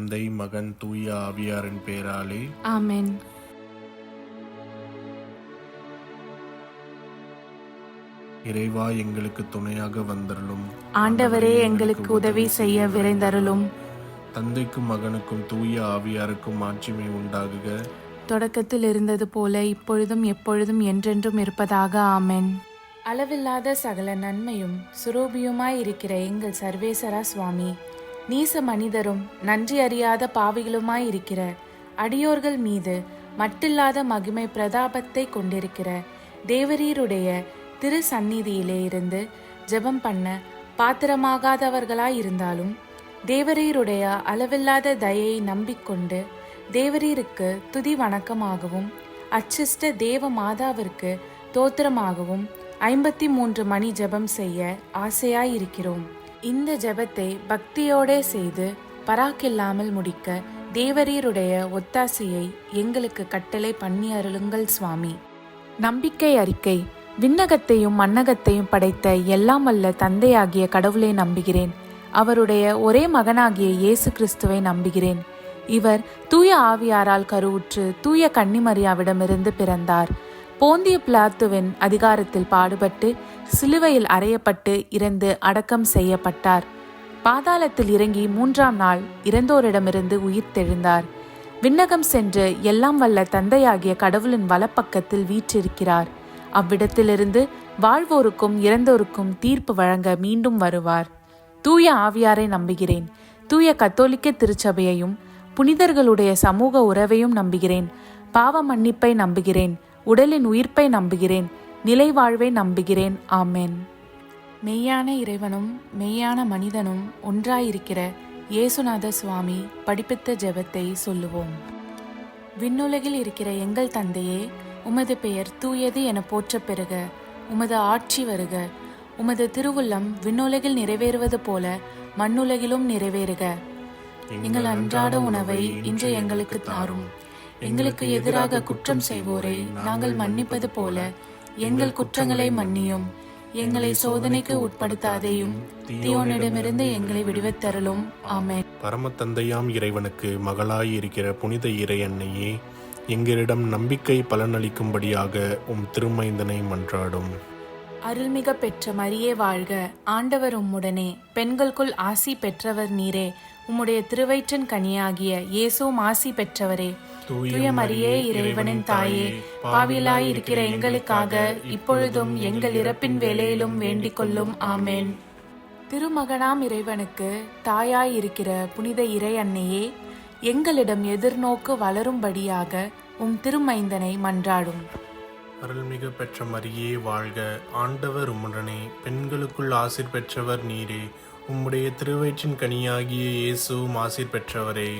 தந்தை, மகன், தூய ஆவியாரின் பெயராலே ஆமென். இறைவா, எங்களுக்கு துணையாக வந்தருளும். ஆண்டவரே, எங்களுக்கு உதவி செய்ய விரைந்தருளும். தந்தைக்கும் மகனுக்கும் தூய ஆவியாருக்கும் மாட்சிமை உண்டாகுக. தொடக்கத்தில் இருந்தது போல இப்பொழுதும் எப்பொழுதும் என்றென்றும் இருப்பதாக. ஆமென். அளவில்லாத சகல நன்மையும் சுரூபியுமாய் இருக்கிற எங்கள் சர்வேசரா சுவாமி, நீச மனிதரும் நன்றி அறியாத பாவிகளுமாய் இருக்கிற அடியோர்கள் மீது மட்டில்லாத மகிமை பிரதாபத்தை கொண்டிருக்கிற தேவரீருடைய திரு சந்நிதியிலே இருந்து ஜெபம் பண்ண பாத்திரமாகாதவர்களாய் இருந்தாலும் தேவரீருடைய அளவில்லாத தயையை நம்பிக்கொண்டு தேவரீருக்கு துதி வணக்கமாகவும் அச்சிஷ்ட தேவ மாதாவிற்கு தோத்திரமாகவும் 53 மணி ஜெபம் செய்ய ஆசையாயிருக்கிறோம். இந்த ஜெபத்தை பக்தியோடே செய்து பராக்கில்லாமல் முடிக்க தேவரீருடைய ஒத்தாசையை எங்களுக்கு கட்டளை பண்ணி அருளுங்கள் சுவாமி. நம்பிக்கை அறிக்கை. விண்ணகத்தையும் மண்ணகத்தையும் படைத்த எல்லாம் வல்ல தந்தையாகிய கடவுளை நம்புகிறேன். அவருடைய ஒரே மகனாகிய இயேசு கிறிஸ்துவை நம்புகிறேன். இவர் தூய ஆவியாரால் கருவுற்று தூய கன்னிமரியாவிடமிருந்து பிறந்தார். போந்திய பிலாத்துவின் அதிகாரத்தில் பாடுபட்டு சிலுவையில் அறையப்பட்டு இறந்து அடக்கம் செய்யப்பட்டார். பாதாளத்தில் இறங்கி 3ஆம் நாள் இறந்தோரிடமிருந்து உயிர்த்தெழுந்தார். விண்ணகம் சென்று எல்லாம் வல்ல தந்தையாகிய கடவுளின் வலப்பக்கத்தில் வீற்றிருக்கிறார். அவ்விடத்திலிருந்து வாழ்வோருக்கும் இறந்தோருக்கும் தீர்ப்பு வழங்க மீண்டும் வருவார். தூய ஆவியாரை நம்புகிறேன். தூய கத்தோலிக்க திருச்சபையையும் புனிதர்களுடைய சமூக உறவையும் நம்புகிறேன். பாவ மன்னிப்பை நம்புகிறேன். உடலின் உயிர்ப்பை நம்புகிறேன். நிலை வாழ்வை நம்புகிறேன். ஆமென். மெய்யான இறைவனும் மெய்யான மனிதனும் ஒன்றாயிருக்கிற இயேசுநாத சுவாமி படிப்பித்த ஜெபத்தை சொல்லுவோம். விண்ணுலகில் இருக்கிற எங்கள் தந்தையே, உமது பெயர் தூயது என போற்றப் பெறுக. உமது ஆட்சி வருக. உமது திருவுள்ளம் விண்ணுலகில் நிறைவேறுவது போல மண்ணுலகிலும் நிறைவேறுக. எங்கள் அன்றாட உணவை இன்று எங்களுக்கு தாரும். எங்களுக்கு எதிராக குற்றம் செய்வோரை நாங்கள் மன்னிப்பது போல எங்கள் குற்றங்களை மன்னியும். எங்களை சோதனைக்கு உட்படுத்தாதேயும், தீயோனிடமிருந்து எங்களை விடுவித்தருளும். ஆமென். பரம தந்தையாம் இறைவனுக்கு மகளாய் இருக்கிற புனித இறை அன்னையே, எங்களிடம் நம்பிக்கை பலனளிக்கும்படியாக உம் திருமைந்தனை மன்றாடும். அருள்மிக பெற்ற மரியே வாழ்க. ஆண்டவர் உம்முடனே, பெண்களுக்குள் ஆசி பெற்றவர் நீரே. உம்முடைய திருவயிற்றின் கனியாகிய இயேசுவும் ஆசி பெற்றவரே. தூய மரியே, இறைவனின் தாயே, பாவிலாய் இருக்கிற எங்களுக்காக இப்பொழுதும் எங்கள் இறப்பின் வேளையிலும் வேண்டிக் கொள்ளும். ஆமென். திருமகனாம் இறைவனுக்கு தாயாய் இருக்கிற புனித இறை அன்னையே, எங்களிடம் எதிர்நோக்கு வளரும்படியாக உம் திருமைந்தனை மன்றாடும். அருள்மிகு பெற்ற மரியே வாழ்க. ஆண்டவர் உம்முடனே, பெண்களுக்குள் ஆசீர் பெற்றவர் நீரே. உம்முடைய திருவயிற்றின் கனியாகிய இயேசுவும் ஆசீர் பெற்றவரே.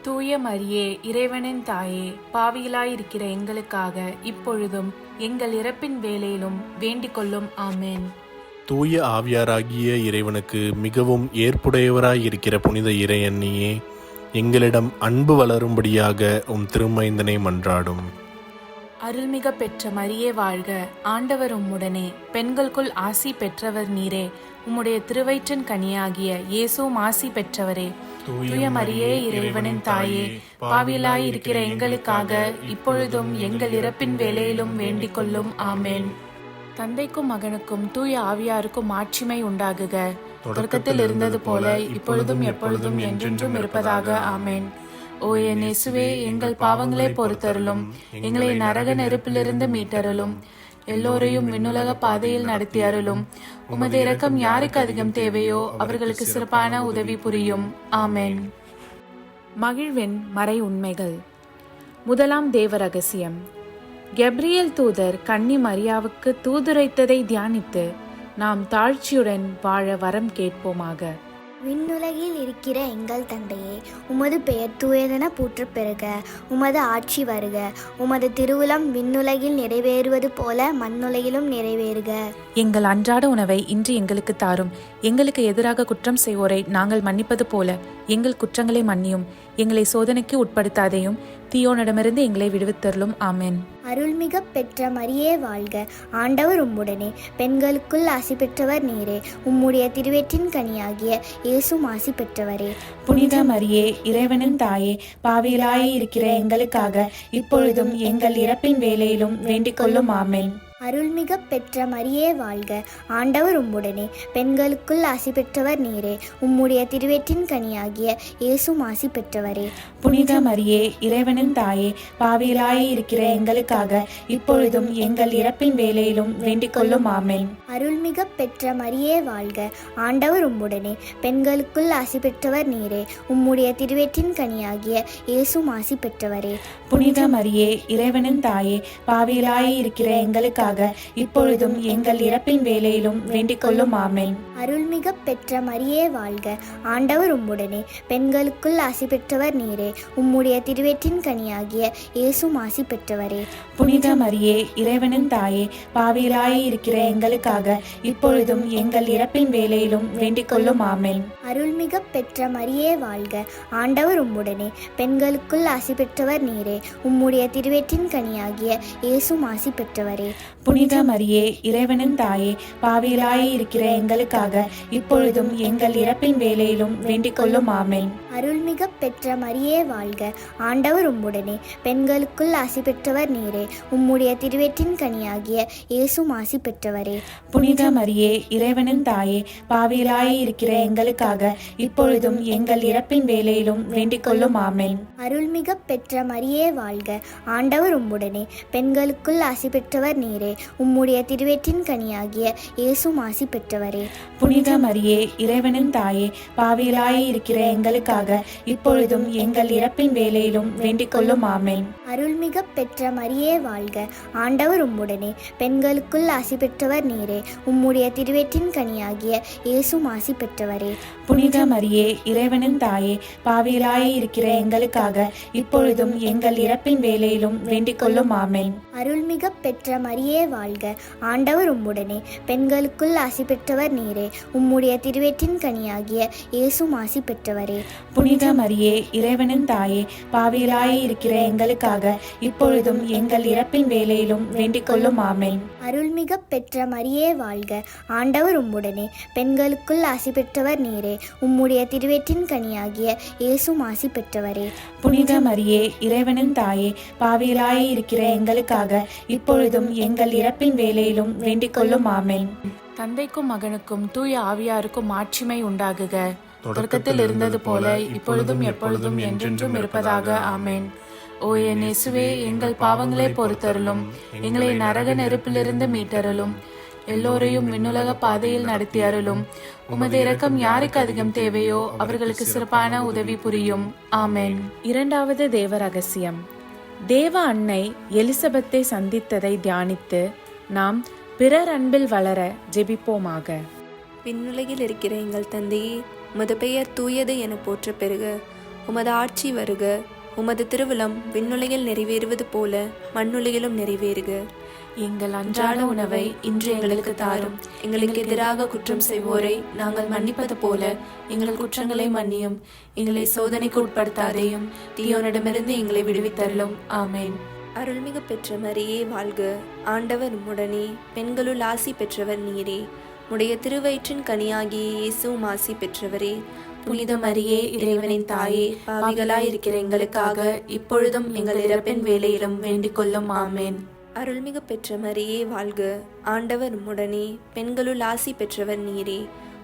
தூய மரியே, இறைவனின் தாயே, பாவிகளாயிருக்கிற எங்களுக்காக இப்பொழுதும் எங்கள் இறப்பின் வேளையிலும் வேண்டிக் கொள்ளும். ஆமென். தூய ஆவியாராகிய இறைவனுக்கு மிகவும் ஏற்புடையவராயிருக்கிற புனித இறை அன்னியே, எங்களிடம் அன்பு வளரும்படியாக உம் திருமைந்தனை மன்றாடும். அருள்மிக பெற்ற மரியே வாழ்க. ஆண்டவர் உம்முடனே, பெண்களுக்குள் ஆசி பெற்றவர் நீரே. உம்முடைய திருவயிற்றின் கனியாகிய இயேசுவும் ஆசி பெற்றவரே. தூய மரியே, இறைவனின் தாயே, பாவிலாய் இருக்கிற எங்களுக்காக இப்பொழுதும் எங்கள் இறப்பின் வேளையிலும் வேண்டிக் கொள்ளும். ஆமென். தந்தைக்கும் மகனுக்கும் தூய ஆவியாருக்கும் மாட்சிமை உண்டாகுக. தொடக்கத்தில் இருந்தது போல இப்பொழுதும் எப்பொழுதும் என்றென்றும் இருப்பதாக. ஆமென். ஓ என் இயேசுவே, எங்கள் பாவங்களை பொறுத்தருளும். எங்களை நரக நெருப்பிலிருந்து மீட்டருளும். எல்லோரையும் விண்ணுலக பாதையில் நடத்தி அருளும். உமது இரக்கம் யாருக்கு அதிகம் தேவையோ அவர்களுக்கு சிறப்பான உதவி புரியும். ஆமென். மகிழ்வின் மறை உண்மைகள். முதலாம் தேவ ரகசியம். கெப்ரியேல் தூதர் கன்னி மரியாவுக்கு தூதுரைத்ததை தியானித்து நாம் தாழ்ச்சியுடன் வாழ வரம் கேட்போமாக. விண்ணுலகில் இருக்கிற எங்கள் தந்தையே, உமது பெயர் தூயதென போற்றப் பெறுக. உமது ஆட்சி வருக. உமது திருவுளம் விண்ணுலகில் நிறைவேறுவது போல மண்ணுலகிலும் நிறைவேறுக. எங்கள் அன்றாட உணவை இன்று எங்களுக்கு தாரும். எங்களுக்கு எதிராக குற்றம் செய்வோரை நாங்கள் மன்னிப்பது போல எங்கள் குற்றங்களை மன்னியும். எங்களை சோதனைக்கு உட்படுத்தாதையும், தீயோனிடமிருந்து எங்களை விடுவித்தருளும். ஆமென். அருள்மிக பெற்ற மரியே வாழ்க, ஆண்டவர் உம்முடனே, பெண்களுக்குள் ஆசி பெற்றவர் நீரே. உம்முடைய திருவயிற்றின் கனியாகிய இயேசுவும் ஆசி பெற்றவரே. புனித மரியே, இறைவனின் தாயே, பாவிகளாய் இருக்கிற எங்களுக்காக இப்பொழுதும் எங்கள் இறப்பின் வேளையிலும் வேண்டிக் கொள்ளும். ஆமென். அருள்மிக பெற்ற மரியே வாழ்க, ஆண்டவர் உம்முடனே, பெண்களுக்குள் ஆசி பெற்றவர் நீரே. உம்முடைய திருவயிற்றின் கனியாகிய இயேசுவும் ஆசி பெற்றவரே. புனித மரியே, இறைவனின் தாயே, பாவிகளாய் இருக்கிற எங்களுக்காக இப்பொழுதும் எங்கள் இறப்பின் வேளையிலும் வேண்டிக் கொள்ளும். ஆமென். அருள்மிக பெற்ற மரியே வாழ்க, ஆண்டவர் உம்முடனே, பெண்களுக்குள் ஆசி பெற்றவர் நீரே. உம்முடைய திருவயிற்றின் கனியாகிய இயேசுவும் ஆசி பெற்றவரே. புனித மரியே, இறைவனின் தாயே, பாவிகளாய் இருக்கிற எங்களுக்காக இப்பொழுதும் எங்கள் இறப்பின் வேளையிலும் வேண்டிக் கொள்ளும். ஆமென். அருள்மிக பெற்ற மரியே வாழ்க, ஆண்டவர் உம்முடனே, பெண்களுக்குள் ஆசி பெற்றவர் நீரே. உம்முடைய திருவயிற்றின் கனியாகிய இயேசுவும் ஆசி பெற்றவரே. புனித மரியே, இறைவனின் தாயே, பாவிகளாய் இருக்கிற எங்களுக்காக இப்பொழுதும் எங்கள் இறப்பின் வேளையிலும் வேண்டிக் கொள்ளும். ஆமென். அருள்மிக பெற்ற மரியே வாழ்க, ஆண்டவர் உம்முடனே, பெண்களுக்குள் ஆசி பெற்றவர் நீரே. உம்முடைய திருவயிற்றின் கனியாகிய இயேசுவும் ஆசி பெற்றவரே. புனித மரியே, இறைவனின் தாயே, பாவிகளாய் இருக்கிற எங்களுக்காக இப்பொழுதும் எங்கள் இறப்பின் வேளையிலும் வேண்டிக் கொள்ளும். ஆமென். அருள்மிக பெற்ற மரியே வாழ்க, ஆண்டவர் உம்முடனே, பெண்களுக்குள் ஆசி பெற்றவர் நீரே. உம்முடைய திருவயிற்றின் கனியாகிய இயேசுவும் ஆசி பெற்றவரே. புனித மரியே, இறைவனின் தாயே, பாவிகளாய் இருக்கிற எங்களுக்காக இப்பொழுதும் எங்கள் இறப்பின் வேளையிலும் வேண்டிக் கொள்ளும். ஆமென். அருள்மிக பெற்ற மரியே வாழ்க, ஆண்டவர் உம்முடனே, பெண்களுக்குள் ஆசி பெற்றவர் நீரே. உம்முடைய திருவயிற்றின் கனியாகிய இயேசுவும் ஆசி பெற்றவரே. புனித மரியே, இறைவனின் தாயே, பாவிகளாய் இருக்கிற எங்களுக்காக இப்பொழுதும் எங்கள் இறப்பின் வேளையிலும் வேண்டிக் கொள்ளும். ஆமென். அருள்மிக பெற்ற மரியே வாழ்க, ஆண்டவர் உம்முடனே, பெண்களுக்குள் ஆசி பெற்றவர் நீரே. உம்முடைய திருவயிற்றின் கனியாகிய இயேசுவும் ஆசி பெற்றவரே. புனித மரியே, இறைவனின் தாயே, பாவிகளாய் இருக்கிற எங்களுக்காக இப்பொழுதும் எங்கள் இறப்பின் வேளையிலும் வேண்டிக் கொள்ளும். ஆமென். அருள்மிக பெற்ற மரியே வாழ்க, ஆண்டவர் உம்முடனே, பெண்களுக்குள் ஆசி பெற்றவர் நீரே. உம்முடைய திருவயிற்றின் கனியாகிய இயேசுவும் ஆசி பெற்றவரே. புனித மரியே, இறைவனின் தாயே, பாவிகளாய் இருக்கிற எங்களுக்காக இப்பொழுதும் எங்கள் இறப்பின் வேளையிலும் வேண்டிக் கொள்ளும். ஆமென். அருள்மிக பெற்ற மரியே வாழ்க, ஆண்டவர் உம்முடனே, பெண்களுக்குள் ஆசி பெற்றவர் நீரே. உம்முடைய திருவயிற்றின் கனியாகிய இயேசுவும் ஆசி பெற்றவரே. புனித மரியே, இறைவனின் தாயே, பாவிகளாய் இருக்கிற எங்களுக்காக இப்பொழுதும் எங்கள் இறப்பின் வேளையிலும் வேண்டிக் கொள்ளும். ஆமென். தந்தைக்கும் மகனுக்கும் தூய ஆவியாருக்கும் மாட்சிமை உண்டாகுக. தொடக்கத்தில் இருந்தது போல இப்பொழுதும் எப்பொழுதும் என்றென்றும் இருப்பதாக. ஆமென். ஓ என் இயேசுவே, எங்கள் பாவங்களை பொறுத்தருளும். எங்களை நரக நெருப்பிலிருந்து மீட்டருளும். எல்லோரையும் விண்ணுலக பாதையில் நடத்தி அருளும். உமது இரக்கம் யாருக்கு அதிகம் தேவையோ அவர்களுக்கு சிறப்பான உதவி புரியும். ஆமென். இரண்டாவது தேவ ரகசியம். தேவ அன்னை எலிசபெத்தை சந்தித்ததை தியானித்து நாம் பிறர் அன்பில் வளர ஜெபிப்போமாக. விண்ணுலகில் இருக்கிற எங்கள் தந்தையே, உமது பெயர் தூயது என போற்ற பெறுக. உமது ஆட்சி வருக. உமது திருவிழம் விண்ணுலகில் நிறைவேறுவது போல மண்ணுலகிலும் நிறைவேறுக. எங்கள் அன்றாட உணவை இன்று எங்களுக்கு தாரும். எங்களுக்கு எதிராக குற்றம் செய்வோரை நாங்கள் மன்னிப்பது போல எங்கள் குற்றங்களை மன்னியும். எங்களை சோதனைக்கு உட்படுத்தாதையும், தீயோனிடமிருந்து எங்களை விடுவித்தருளும். ஆமென். அருள்மிகு பெற்ற மரியே வாழ்க, ஆண்டவர் உம்முடனே, பெண்களுள் ஆசி பெற்றவர் நீரே. உடைய திருவயிற்றின் கனியாகிய இயேசுவும் ஆசி பெற்றவரே. புனித மரியே, இறைவனின் தாயே, பாவிகளாய் இருக்கிற எங்களுக்காக இப்பொழுதும் எங்கள் இறப்பின் வேளையிலும் வேண்டிக் கொள்ளும். ஆமென். அருள்மிகு பெற்ற மரியே வாழ்க, ஆண்டவர் உம்முடனே, பெண்களுள் ஆசி பெற்றவர் நீரே.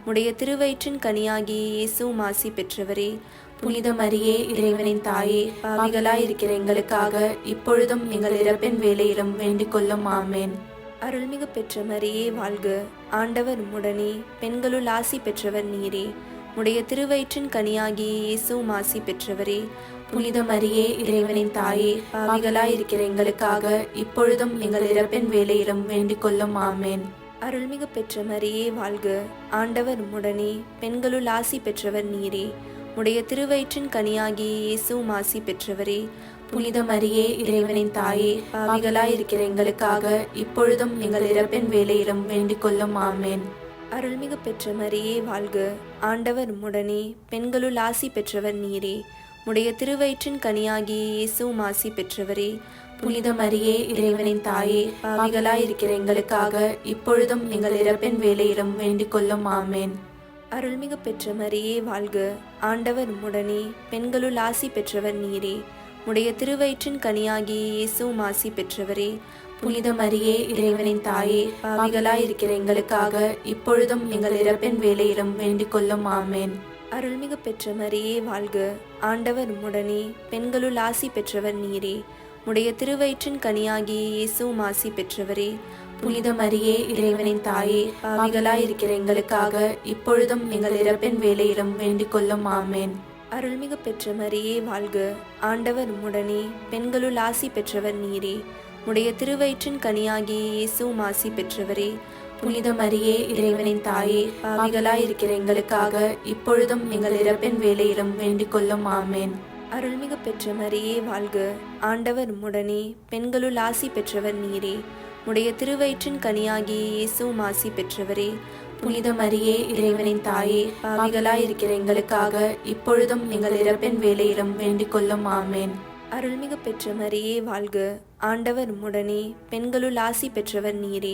உடைய திருவயிற்றின் கனியாகிய இயேசுவும் ஆசி பெற்றவரே. புனித மரியே, இறைவனின் தாயே, பாவிகளாய் இருக்கிற எங்களுக்காக இப்பொழுதும் எங்கள் இறப்பின் வேளையிலும் வேண்டிக் கொள்ளும். ஆமென். அருள்மிகு பெற்ற மரியே வாழ்க, ஆண்டவர் உம்முடனே, பெண்களுள் ஆசி பெற்றவர் நீரே. உடைய திருவயிற்றின் கனியாகிய இயேசுவும் ஆசி பெற்றவரே. புனித மரியே, இறைவனின் தாயே, பாவிகளாய் இருக்கிற எங்களுக்காக இப்பொழுதும் எங்கள் இறப்பின் வேளையிலும் வேண்டிக் கொள்ளும். ஆமென். அருள்மிகு பெற்ற மரியே வாழ்க, ஆண்டவர் உம்முடனே, பெண்களுள் ஆசி பெற்றவர் நீரே. உடைய திருவயிற்றின் கனியாகிய இயேசுவும் ஆசி பெற்றவரே. புனித மரியே இறைவனின் தாயே, பாவிகளாயிருக்கிற எங்களுக்காக இப்பொழுதும் எங்கள் இறப்பின் வேளையிலும் வேண்டிக் கொள்ளும். ஆமேன். அருள்மிகு பெற்ற மரியே வாழ்க, ஆண்டவர் உம்முடனே, பெண்களுள் ஆசி பெற்றவர் நீரே. உடைய திருவயிற்றின் கனியாகிய இயேசுவும் ஆசி பெற்றவரே. புனித மரியே இறைவனின் தாயே, பாவிகளாயிருக்கிற எங்களுக்காக இப்பொழுதும் எங்கள் இறப்பின் வேளையிலும் வேண்டிக் கொள்ளும். ஆமேன். அருள்மிகு பெற்ற மரியே வாழ்க, ஆண்டவர் உம்முடனே, பெண்களுள் ஆசி பெற்றவர் நீரே. உடைய திருவயிற்றின் கனியாகிய இயேசுவும் ஆசி பெற்றவரே. புனித மரியே இறைவனின் தாயே, பாவிகளாயிருக்கிற எங்களுக்காக இப்பொழுதும் எங்கள் இறப்பின் வேளையிலும் வேண்டிக் கொள்ளும். ஆமேன். அருள்மிகு பெற்ற மரியே வாழ்க, ஆண்டவர் உம்முடனே, பெண்களுள் ஆசி பெற்றவர் நீரே. உடைய திருவயிற்றின் கனியாகிய இயேசுவும் ஆசி பெற்றவரே. புனித மரியே இறைவனின் தாயே, பாவிகளாயிருக்கிற எங்களுக்காக இப்பொழுதும் எங்கள் இறப்பின் வேளையிலும் வேண்டிக் கொள்ளும். ஆமேன். அருள்மிகு பெற்ற மரியே வாழ்க, ஆண்டவர் உம்முடனே, பெண்களுள் ஆசி பெற்றவர் நீரே. உடைய திருவயிற்றின் கனியாகிய இயேசுவும் ஆசி பெற்றவரே. புனித மரியே இறைவனின் தாயே, பாவிகளாயிருக்கிற எங்களுக்காக இப்பொழுதும் எங்கள் இறப்பின் வேளையிலும் வேண்டிக் கொள்ளும். ஆமேன். அருள்மிகு பெற்ற மரியே வாழ்க, ஆண்டவர் உம்முடனே, பெண்களுள் ஆசி பெற்றவர் நீரே. உடைய திருவயிற்றின் கனியாகிய இயேசுவும் ஆசி பெற்றவரே. புனித மரியே இறைவனின் தாயே, பாவிகளாயிருக்கிற எங்களுக்காக இப்பொழுதும் எங்கள் இறப்பின் வேளையிலும் வேண்டிக் கொள்ளும். ஆமேன். அருள்மிகு பெற்ற மரியே வாழ்க, ஆண்டவர் உம்முடனே, பெண்களுள் ஆசி பெற்றவர் நீரே.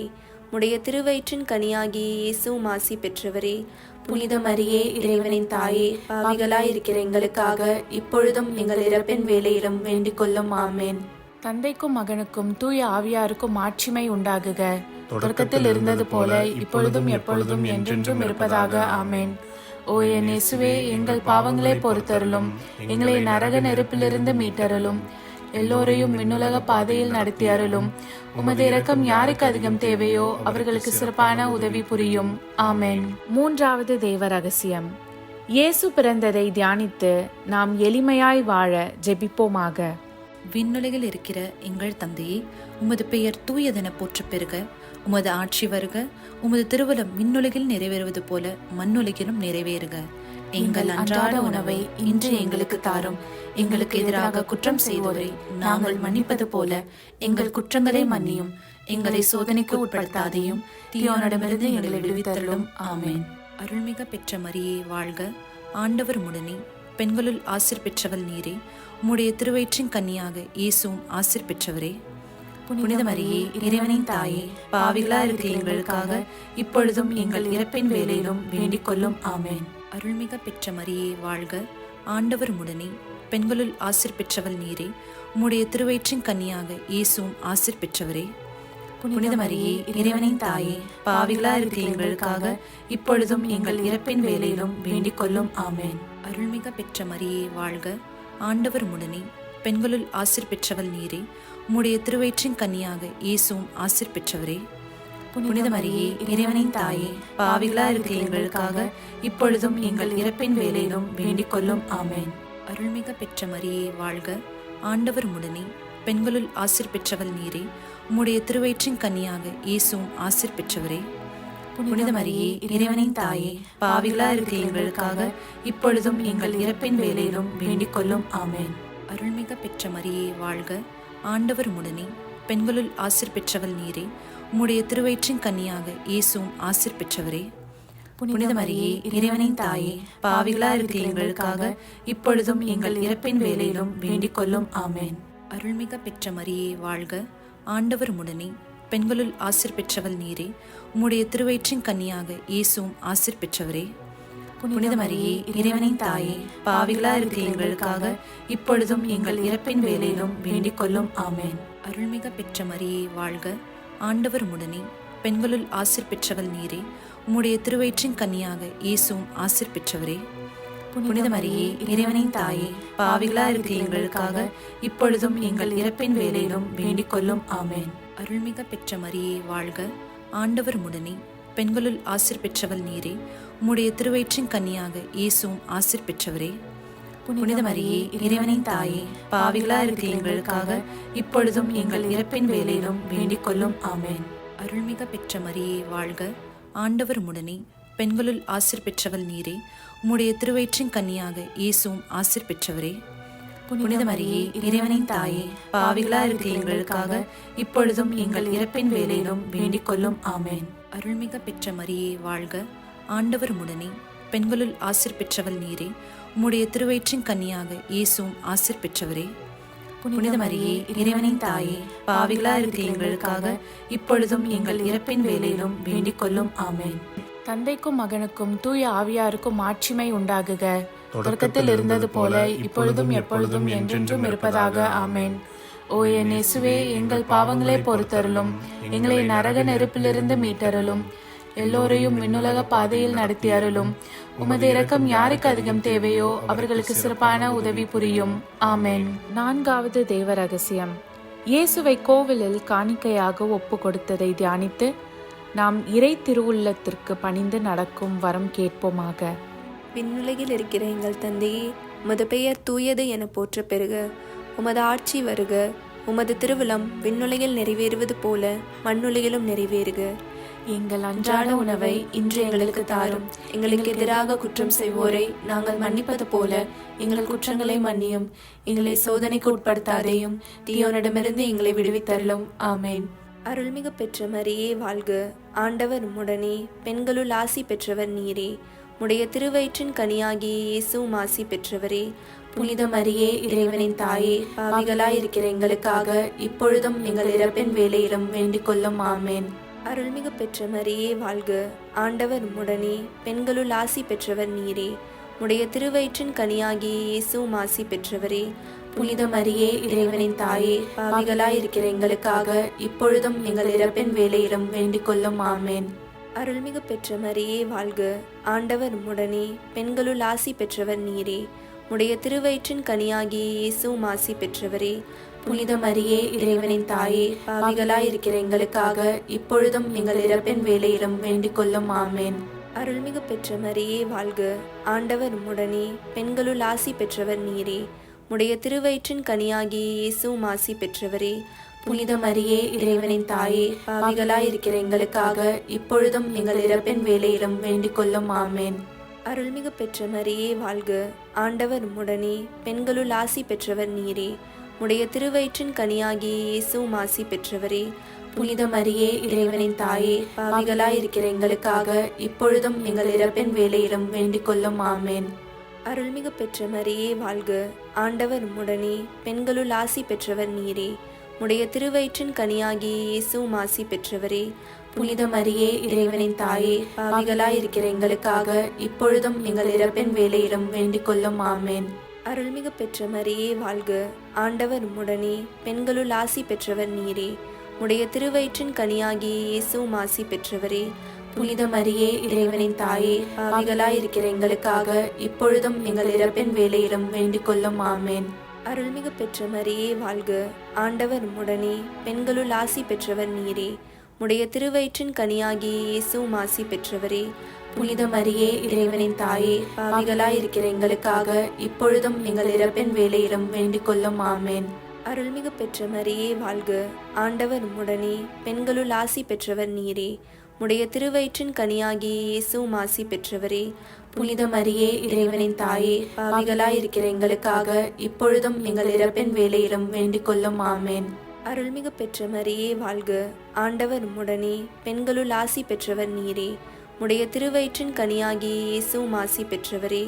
உடைய திருவயிற்றின் கனியாகிய இயேசுவும் ஆசி பெற்றவரே. புனித மரியே இறைவனின் தாயே, பாவிகளாயிருக்கிற எங்களுக்காக இப்பொழுதும் எங்கள் இறப்பின் வேளையிலும் வேண்டிக் கொள்ளும். ஆமேன். தந்தைக்கும் மகனுக்கும் தூய ஆவியாருக்கும் ஆட்சிமை உண்டாகுக. தொடக்கத்தில் இருந்தது போல இப்பொழுதும் எப்பொழுதும் என்றென்றும் இருப்பதாக. ஆமேன். ஓ என் இயேசுவே, எங்கள் பாவங்களை பொறுத்தருளும், எங்களை நரக நெருப்பிலிருந்து மீட்டருளும், எல்லோரையும் விண்ணுலக பாதையில் நடத்தி அருளும். உமது இரக்கம் யாருக்கு அதிகம் தேவையோ அவர்களுக்கு சிறப்பான உதவி புரியும். ஆமேன். மூன்றாவது தேவ ரகசியம். இயேசு பிறந்ததை தியானித்து நாம் எளிமையாய் வாழ ஜெபிப்போமாக. விண்ணுலகில் இருக்கிற எங்கள் தந்தையே, உமது பெயர் தூயதென போற்றப் பெறுக. உமது ஆட்சி வருக. உமது திருவுளம் விண்ணுலகில் நிறைவேறுவது போல மண்ணுலகிலும் நிறைவேறுக. எங்கள் அன்றாட உணவை இன்று எங்களுக்கு தாரும். எங்களுக்கு எதிராக குற்றம் செய்வோரை நாங்கள் மன்னிப்பது போல எங்கள் குற்றங்களை மன்னியும். எங்களை சோதனைக்கு உட்படுத்தாதையும் தீயோனிடமிருந்து எங்களை விடுவித்தருளும். ஆமேன். அருள்மிக பெற்ற மரியே வாழ்க, ஆண்டவர் உம்முடனே, பெண்களுள் ஆசீர் பெற்றவள் நீரே. உம்முடைய திருவயிற்றின் கன்னியாக இயேசுவும் ஆசீர் பெற்றவரே. புனித மரியே இறைவனின் தாயே, பாவிகளா இருக்கிற எங்களுக்காக இப்பொழுதும் எங்கள் இறப்பின் வேளையிலும் வேண்டிக் கொள்ளும். ஆமேன். அருள்மிக பெற்ற மரியே வாழ்க, ஆண்டவர் உம்முடனே, பெண்களுள் ஆசீர் பெற்றவள் நீரே. உம்முடைய திருவயிற்றின் கன்னியாக இயேசுவும் ஆசீர் பெற்றவரே. புனித மரியே இறைவனின் தாயே, பாவிகளா இருக்கிற எங்களுக்காக இப்பொழுதும் எங்கள் இறப்பின் வேளையிலும் வேண்டிக் கொள்ளும். ஆமேன். அருள்மிக பெற்ற மரியே வாழ்க, ஆண்டவர் உம்முடனே, பெண்களுள் ஆசீர் பெற்றவள் நீரே. உம்முடைய திருவயிற்றின் கன்னியாக இயேசுவும் ஆசீர் பெற்றவரே. புனித மரியே இறைவனின் தாயே, பாவிகளா இருக்கிற எங்களுக்காக இப்பொழுதும் எங்கள் இறப்பின் வேளையிலும் வேண்டிக் கொள்ளும். ஆமேன். அருள்மிக பெற்ற மரியே வாழ்க, ஆண்டவர் உம்முடனே, பெண்களுள் ஆசீர் பெற்றவள் நீரே. உம்முடைய திருவயிற்றின் கன்னியாக இயேசுவும் ஆசீர் பெற்றவரே. புனித மரியே இறைவனின் தாயே, பாவிகளா இருக்கிற எங்களுக்காக இப்பொழுதும் எங்கள் இறப்பின் வேளையிலும் வேண்டிக் கொள்ளும். ஆமேன். அருள்மிக பெற்ற மரியே வாழ்க, ஆண்டவர் உம்முடனே, பெண்களுள் ஆசீர் பெற்றவள் நீரே. உம்முடைய திருவயிற்றின் கன்னியாக இயேசுவும் ஆசீர் பெற்றவரே. புனித மரியே இறைவனின் தாயே, பாவிகளா இருக்கிற எங்களுக்காக இப்பொழுதும் எங்கள் இறப்பின் வேளையிலும் வேண்டிக் கொள்ளும். ஆமேன். அருள்மிக பெற்ற மரியே வாழ்க, ஆண்டவர் உம்முடனே, பெண்களுள் ஆசீர் பெற்றவள் நீரே. உம்முடைய திருவயிற்றின் கன்னியாக இயேசுவும் ஆசீர் பெற்றவரே. புனித மரியே இறைவனின் தாயே, பாவிகளா இருக்கிற எங்களுக்காக இப்பொழுதும் எங்கள் இறப்பின் வேளையிலும் வேண்டிக் கொள்ளும். ஆமேன். அருள்மிக பெற்ற மரியே வாழ்க, ஆண்டவர் உம்முடனே, பெண்களுள் ஆசீர் பெற்றவள் நீரே. உம்முடைய திருவயிற்றின் கன்னியாக இயேசுவும் ஆசீர் பெற்றவரே. புனித மரியே இறைவனின் தாயே, பாவிகளா இருக்கிற எங்களுக்காக இப்பொழுதும் எங்கள் இறப்பின் வேளையிலும் வேண்டிக் கொள்ளும். ஆமேன். அருள்மிக பெற்ற மரியே வாழ்க, ஆண்டவர் உம்முடனே, பெண்களுள் ஆசீர் பெற்றவள் நீரே. உம்முடைய திருவயிற்றின் கன்னியாக இயேசுவும் ஆசீர் பெற்றவரே. புனித மரியே இறைவனின் தாயே, பாவிகளா இருக்கிற எங்களுக்காக இப்பொழுதும் எங்கள் இறப்பின் வேளையிலும் வேண்டிக் கொள்ளும். ஆமேன். அருள்மிக பெற்ற மரியே வாழ்க, ஆண்டவர் உம்முடனே, பெண்களுள் ஆசீர் பெற்றவள் நீரே. உம்முடைய திருவயிற்றின் கன்னியாக இயேசுவும் ஆசீர் பெற்றவரே. புனித மரியே, இறைவனின் தாயே, பாவிகளா இருக்கிற எங்களுக்காக இப்பொழுதும் எங்கள் இறப்பின் வேளையிலும் வேண்டிக் கொள்ளும். ஆமென். அருள்மிக பெற்ற மரியே வாழ்க, ஆண்டவர் உம்முடனே, பெண்களுள் ஆசீர் பெற்றவள் நீரே. உம்முடைய திருவயிற்றின் கன்னியாக இயேசுவும் ஆசீர் பெற்றவரே. புனித மரியே, இறைவனின் தாயே, பாவிகளா இருக்கிற எங்களுக்காக இப்பொழுதும் எங்கள் இறப்பின் வேளையிலும் வேண்டிக் கொள்ளும். ஆமென். தந்தைக்கும் மகனுக்கும் தூய ஆவியாருக்கும் மாட்சிமை உண்டாகுக. தொடக்கத்தில் இருந்தது போல இப்பொழுதும் எப்பொழுதும் என்றென்றும் இருப்பதாக. ஆமென். ஓ என் இயேசுவே, எங்கள் பாவங்களை பொறுத்தருளும், எங்களை நரக நெருப்பிலிருந்து மீட்டருளும், எல்லோரையும் விண்ணுலக பாதையில் நடத்தி அருளும். உமது இரக்கம் யாருக்கு அதிகம் தேவையோ அவர்களுக்கு சிறப்பான உதவி புரியும். ஆமென். 4வது தேவ ரகசியம். இயேசுவை கோவிலில் காணிக்கையாக ஒப்பு கொடுத்ததை தியானித்து நாம் இறை திருவுள்ளத்திற்கு பணிந்து நடக்கும் வரம் கேட்போமாக. விண்ணுலகில் இருக்கிற எங்கள் தந்தையே, உமது பெயர் தூயது என போற்ற பெறுக. உமது ஆட்சி வருக. உமது திருவிழம் விண்ணுலகில் நிறைவேறுவது போல மண்ணுலகிலும் நிறைவேறுக. எங்கள் அன்றாட உணவை இன்று எங்களுக்கு தாரும். எங்களுக்கு எதிராக குற்றம் செய்வோரை நாங்கள் மன்னிப்பது போல எங்கள் குற்றங்களை மன்னியும். எங்களை சோதனைக்கு உட்படுத்தாதேயும், தீயோனிடமிருந்து எங்களை விடுவித்தருளும். ஆமென். அருள்மிகு பெற்ற மரியே வாழ்க, ஆண்டவர் உம்முடனே, பெண்களுள் ஆசி பெற்றவர் நீரே. உடைய திருவயிற்றின் கனியாகிய இயேசுவும் ஆசி பெற்றவரே. புனித மரியே, இறைவனின் தாயே, பாவிகளாயிருக்கிற எங்களுக்காக இப்பொழுதும் எங்கள் இறப்பின் வேளையிலும் வேண்டிக் கொள்ளும். ஆமென். அருள்மிகு பெற்ற மரியே வாழ்க, ஆண்டவர் உம்முடனே, பெண்களுள் ஆசி பெற்றவர் நீரே. உடைய திருவயிற்றின் கனியாகிய இயேசுவும் ஆசி பெற்றவரே. புனித மரியே, இறைவனின் தாயே, பாவிகளாயிருக்கிற எங்களுக்காக இப்பொழுதும் எங்கள் இறப்பின் வேளையிலும் வேண்டிக் கொள்ளும். ஆமென். அருள்மிகு பெற்ற மரியே வாழ்க, ஆண்டவர் உம்முடனே, பெண்களுள் ஆசி பெற்றவர் நீரே. உடைய திருவயிற்றின் கனியாகிய இயேசுவும் ஆசி பெற்றவரே. புனித மரியே, இறைவனின் தாயே, பாவிகளாயிருக்கிற எங்களுக்காக இப்பொழுதும் எங்கள் இறப்பின் வேளையிலும் வேண்டிக் கொள்ளும். ஆமென். அருள்மிகு பெற்ற மரியே வாழ்க, ஆண்டவர் உம்முடனே, பெண்களுள் ஆசி பெற்றவர் நீரே. உடைய திருவயிற்றின் கனியாகிய இயேசுவும் ஆசி பெற்றவரே. புனித மரியே, இறைவனின் தாயே, பாவிகளாயிருக்கிற எங்களுக்காக இப்பொழுதும் எங்கள் இறப்பின் வேளையிலும் வேண்டிக் கொள்ளும். ஆமென். அருள்மிகு பெற்ற மரியே வாழ்க, ஆண்டவர் உம்முடனே, பெண்களுள் ஆசி பெற்றவர் நீரே. உடைய திருவயிற்றின் கனியாகிய இயேசுவும் ஆசி பெற்றவரே. புனித மரியே, இறைவனின் தாயே, பாவிகளாயிருக்கிற எங்களுக்காக இப்பொழுதும் எங்கள் இறப்பின் வேளையிலும் வேண்டிக் கொள்ளும். ஆமென். அருள்மிகு பெற்ற மரியே வாழ்க, ஆண்டவர் உம்முடனே, பெண்களுள் ஆசி பெற்றவர் நீரே. உடைய திருவயிற்றின் கனியாகிய இயேசுவும் ஆசி பெற்றவரே. புனித மரியே, இறைவனின் தாயே, பாவிகளாயிருக்கிற எங்களுக்காக இப்பொழுதும் எங்கள் இறப்பின் வேளையிலும் வேண்டிக் கொள்ளும். ஆமென். அருள்மிகு பெற்ற மரியே வாழ்க, ஆண்டவர் உம்முடனே, பெண்களுள் ஆசி பெற்றவர் நீரே. உடைய திருவயிற்றின் கனியாகிய இயேசுவும் ஆசி பெற்றவரே. புனித மரியே, இறைவனின் தாயே, பாவிகளாயிருக்கிற எங்களுக்காக இப்பொழுதும் எங்கள் இறப்பின் வேளையிலும் வேண்டிக் கொள்ளும். ஆமென். அருள்மிகு பெற்ற மரியே வாழ்க, ஆண்டவர் உம்முடனே, பெண்களுள் ஆசி பெற்றவர் நீரே. உடைய திருவயிற்றின் கனியாகிய இயேசுவும் ஆசி பெற்றவரே. புனித மரியே, இறைவனின் தாயே, பாவிகளாயிருக்கிற எங்களுக்காக இப்பொழுதும் எங்கள் இறப்பின் வேளையிலும் வேண்டிக் கொள்ளும். ஆமென். அருள்மிகு பெற்ற மரியே வாழ்க, ஆண்டவர் உம்முடனே, பெண்களுள் ஆசி பெற்றவர் நீரே. உடைய திருவயிற்றின் கனியாகிய இயேசுவும் ஆசி பெற்றவரே. புனித மரியே, இறைவனின் தாயே, பாவிகளாயிருக்கிற எங்களுக்காக இப்பொழுதும் எங்கள் இறப்பின் வேளையிலும் வேண்டிக் கொள்ளும். ஆமென். அருள்மிகு பெற்ற மரியே வாழ்க, ஆண்டவர் உம்முடனே, பெண்களுள் ஆசி பெற்றவர் நீரே. உடைய திருவயிற்றின் கனியாகிய இயேசுவும் ஆசி பெற்றவரே.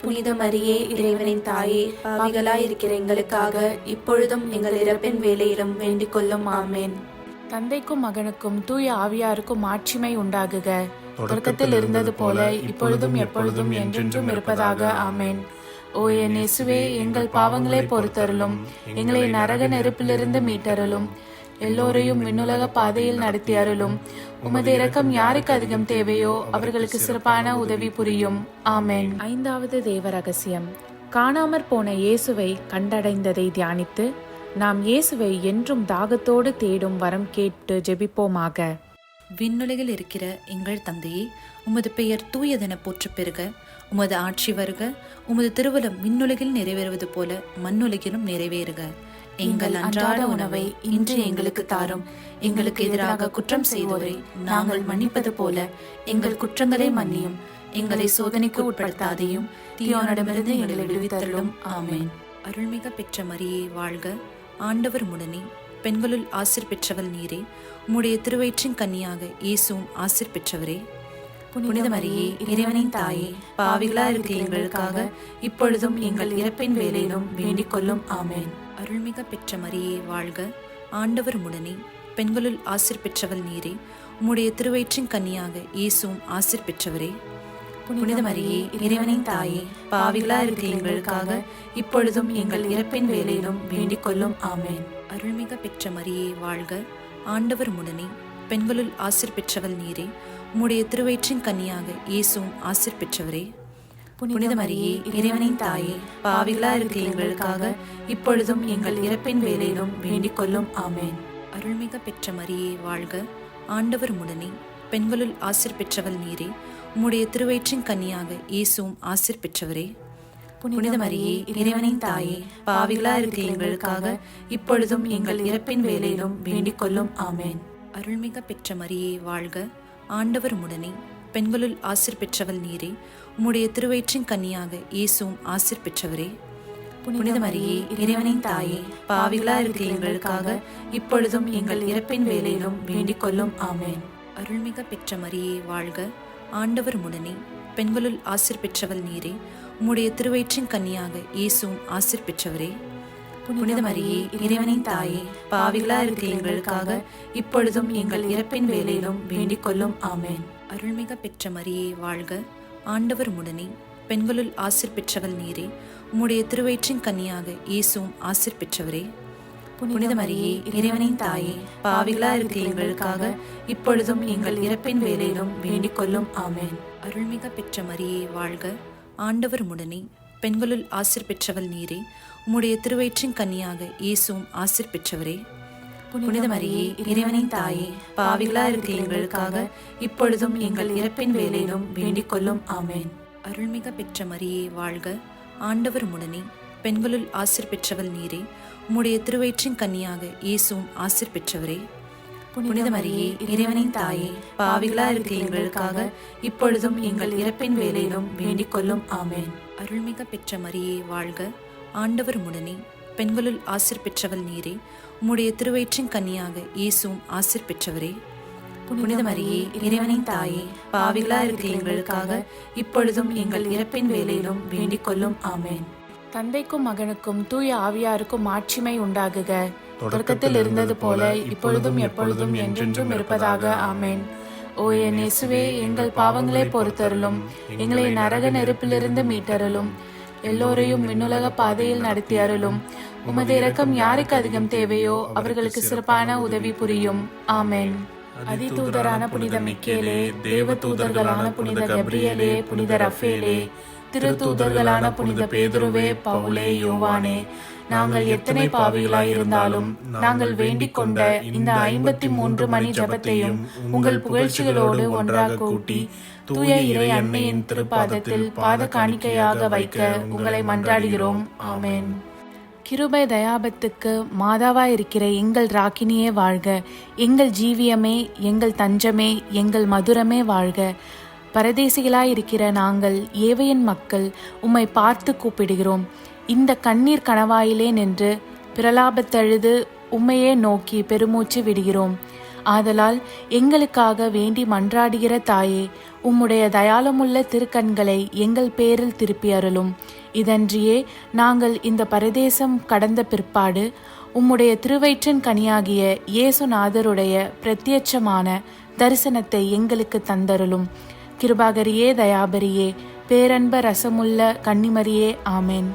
புனித மரியே, இறைவனின் தாயே, பாவிகளாயிருக்கிற எங்களுக்காக இப்பொழுதும் எங்கள் இறப்பின் வேளையிலும் வேண்டிக் கொள்ளும். ஆமென். தந்தைக்கும் மகனுக்கும் தூய ஆவியாருக்கும் மாட்சிமை உண்டாகுக. தொடக்கத்தில் இருந்தது போல இப்பொழுதும் எப்பொழுதும் என்றென்றும் இருப்பதாக. ஆமென். ஓ என் இயேசுவே, எங்கள் பாவங்களை பொறுத்தருளும், எங்களை நரக நெருப்பிலிருந்து மீட்டருளும், எல்லோரையும் விண்ணுலக பாதையில் நடத்தி அருளும். உமது இரக்கம் யாருக்கு அதிகம் தேவையோ அவர்களுக்கு சிறப்பான உதவி புரியும். ஆமென். 5வது தேவ ரகசியம். காணாமற் போன இயேசுவை கண்டடைந்ததை தியானித்து நாம் இயேசுவை என்றும் தாகத்தோடு தேடும் வரம் கேட்டு ஜெபிப்போமாக. விண்ணுலகில் இருக்கிற எங்கள் தந்தையே, உமது பெயர் தூயதென போற்ற பெறுக. உமது ஆட்சி வருக. உமது திருவுளம் விண்ணுலகில் நிறைவேறுவது போல மண்ணுலகிலும் நிறைவேறுக. எங்கள் அன்றாட உணவை இன்று எங்களுக்கு தாரும். எங்களுக்கு எதிராக குற்றம் செய்தோரை நாங்கள் மன்னிப்பது போல எங்கள் குற்றங்களை மன்னியும். எங்களை சோதனைக்கு உட்படுத்தாதையும், தீயோனிடமிருந்து எங்களை விடுவித்தருளும். ஆமென். அருள்மிக பெற்ற மரியே வாழ்க, ஆண்டவர் உடனே, பெண்களுள் ஆசிர் பெற்றவள் நீரே. உம்முடைய திருவயிற்றின் கன்னியாக இயேசுவும் ஆசிர் பெற்றவரே. புனித மரியே, இறைவனின் தாயே, பாவிகளா இருக்கிற எங்களுக்காக இப்பொழுதும் எங்கள் இறப்பின் வேளையிலும் வேண்டிக் கொள்ளும். ஆமென். அருள்மிக பெற்ற மரியே வாழ்க, ஆண்டவர் உடனே, பெண்களுள் ஆசிர் பெற்றவள் நீரே. உம்முடைய திருவயிற்றின் கன்னியாக இயேசுவும் ஆசிர் பெற்றவரே. புனித மரியே, இறைவனின் தாயே, பாவிகளா இருக்கிற எங்களுக்காக இப்பொழுதும் எங்கள் இறப்பின் வேளையிலும் வேண்டிக் கொள்ளும். ஆமென். அருள்மிக பெற்ற மரியே வாழ்க, ஆண்டவர் உடனே, பெண்களுள் ஆசிர் பெற்றவள் நீரே. உம்முடைய திருவயிற்றின் கன்னியாக இயேசுவும் ஆசிர் பெற்றவரே. புனித மரியே, இறைவனின் தாயே, பாவிகளா இருக்கிற எங்களுக்காக இப்பொழுதும் எங்கள் இறப்பின் வேளையிலும் வேண்டிக் கொள்ளும். ஆமென். அருள்மிக பெற்ற மரியே வாழ்க, ஆண்டவர் உடனே, பெண்களுள் ஆசிர் பெற்றவள் நீரே. உம்முடைய திருவயிற்றின் கன்னியாக இயேசுவும் ஆசிர் பெற்றவரே. புனித மரியே, இறைவனின் தாயே, பாவிகளா இருக்கிற எங்களுக்காக இப்பொழுதும் எங்கள் இறப்பின் வேளையிலும் வேண்டிக் கொள்ளும். ஆமென். அருள்மிக பெற்ற மரியே வாழ்க, ஆண்டவர் உடனே, பெண்களுள் ஆசிர் பெற்றவள் நீரே. உம்முடைய திருவயிற்றின் கன்னியாக இயேசுவும் ஆசிர் பெற்றவரே. புனித மரியே, இறைவனின் தாயே, பாவிகளா இருக்கிற எங்களுக்காக இப்பொழுதும் எங்கள் இறப்பின் வேளையிலும் வேண்டிக் கொள்ளும். ஆமென். அருள்மிக பெற்ற மரியே வாழ்க, ஆண்டவர் உடனே, பெண்களுள் ஆசிர் பெற்றவள் நீரே. உம்முடைய திருவயிற்றின் கன்னியாக இயேசுவும் ஆசிர் பெற்றவரே. புனித மரியே, இறைவனின் தாயே, பாவிகளா இருக்கிற எங்களுக்காக இப்பொழுதும் எங்கள் இறப்பின் வேளையிலும் வேண்டிக் கொள்ளும். ஆமென். அருள்மிக பெற்ற மரியே வாழ்க, ஆண்டவர் உடனே, பெண்களுள் ஆசிர் பெற்றவள் நீரே. உம்முடைய திருவயிற்றின் கன்னியாக இயேசுவும் ஆசிர் பெற்றவரே. புனித மரியே, இறைவனின் தாயே, பாவிகளா இருக்கிற எங்களுக்காக இப்பொழுதும் எங்கள் இறப்பின் வேளையிலும் வேண்டிக் கொள்ளும். ஆமென். அருள்மிக பெற்ற மரியே வாழ்க, ஆண்டவர் உடனே, பெண்களுள் ஆசிர் பெற்றவள் நீரே. உம்முடைய திருவயிற்றின் கன்னியாக இயேசுவும் ஆசிர் பெற்றவரே. புனித மரியே, இறைவனின் தாயே, பாவிகளா இருக்கிற எங்களுக்காக இப்பொழுதும் எங்கள் இறப்பின் வேளையிலும் வேண்டிக் கொள்ளும். ஆமென். அருள்மிக பெற்ற மரியே வாழ்க, ஆண்டவர் உடனே, பெண்களுள் ஆசிர் பெற்றவள் நீரே. உம்முடைய திருவயிற்றின் கன்னியாக இயேசுவும் ஆசிர் பெற்றவரே. புனித மரியே, இறைவனின் தாயே, பாவிகளா இருக்கிற எங்களுக்காக இப்பொழுதும் எங்கள் இறப்பின் வேளையிலும் வேண்டிக் கொள்ளும். ஆமென். அருள்மிக பெற்ற மரியே வாழ்க, ஆண்டவர் உடனே, பெண்களுள் ஆசிர் பெற்றவள் நீரே. உம்முடைய திருவயிற்றின் கன்னியாக இயேசுவும் ஆசிர் பெற்றவரே. புனித மரியே, இறைவனின் தாயே, பாவிகளா இருக்கிற எங்களுக்காக இப்பொழுதும் எங்கள் இறப்பின் வேளையிலும் வேண்டிக் கொள்ளும். ஆமென். தந்தைக்கும் மகனுக்கும் தூய ஆவியாருக்கும் மாட்சிமை உண்டாகுக. தொடக்கத்தில் இருந்தது போல இப்பொழுதும் எப்பொழுதும் என்றென்றும் இருப்பதாக. ஆமென். ஓ என் இயேசுவே, எங்கள் பாவங்களை பொறுத்தருளும், எங்களை நரக நெருப்பிலிருந்து மீட்டருளும், எல்லோரையும் விண்ணுலக பாதையில் நடத்தி அருளும். உமது இரக்கம் யாருக்கு அதிகம் தேவையோ அவர்களுக்கு சிறப்பான உதவி புரியும். ஆமென். அதிதூதரான புனித மிக்கேலே, தேவ தூதர்களான புனித கப்ரியேலே, புனித ரஃபேலே, திருத்தூதர்களான புனித பேதுருவே, பவுலே, யோவானே, நாங்கள் எத்தனை பாவிகளாய் இருந்தாலும் நாங்கள் வேண்டிக் கொண்ட இந்த 53 மணி ஜபத்தையும் உங்கள் புகழ்ச்சிகளோடு ஒன்றாக கூட்டி தூய இறை அன்னையின் திருப்பாதத்தில் பாத காணிக்கையாக வைக்க உங்களை மன்றாடுகிறோம். ஆமென். கிருபை தயாபத்துக்கு மாதாவாயிருக்கிற எங்கள் ராக்கினியே வாழ்க. எங்கள் ஜீவியமே, எங்கள் தஞ்சமே, எங்கள் மதுரமே வாழ்க. பரதேசிகளாயிருக்கிற நாங்கள் ஏவையின் மக்கள் உம்மை பார்த்து கூப்பிடுகிறோம். இந்த கண்ணீர் கணவாயிலே நின்று பிரலாபத்தழுது உம்மையே நோக்கி பெருமூச்சு விடுகிறோம். ஆதலால் எங்களுக்காக வேண்டி மன்றாடுகிற தாயே, உம்முடைய தயாளமுள்ள திருக்கண்களை எங்கள் பேரில் திருப்பி அருளும். இதன்றியே நாங்கள் இந்த பரதேசம் கடந்த பிற்பாடு உம்முடைய திருவயிற்றின் கனியாகிய இயேசுநாதருடைய பிரத்யட்சமான தரிசனத்தை எங்களுக்கு தந்தருளும். கிருபாகரியே, தயாபரியே, பேரன்ப ரசமுள்ள கன்னிமரியே, ஆமென்.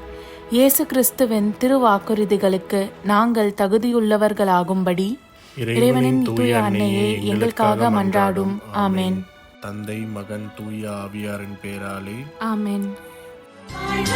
இயேசு கிறிஸ்துவின் திருவாக்குறுதிகளுக்கு நாங்கள் தகுதியுள்ளவர்களாகும்படி இறைவனின் தூய அன்னையே எங்களுக்காக மன்றாடும். ஆமென். தந்தை, மகன், தூய ஆவியாரின் பேராலே ஆமென். வாழ்க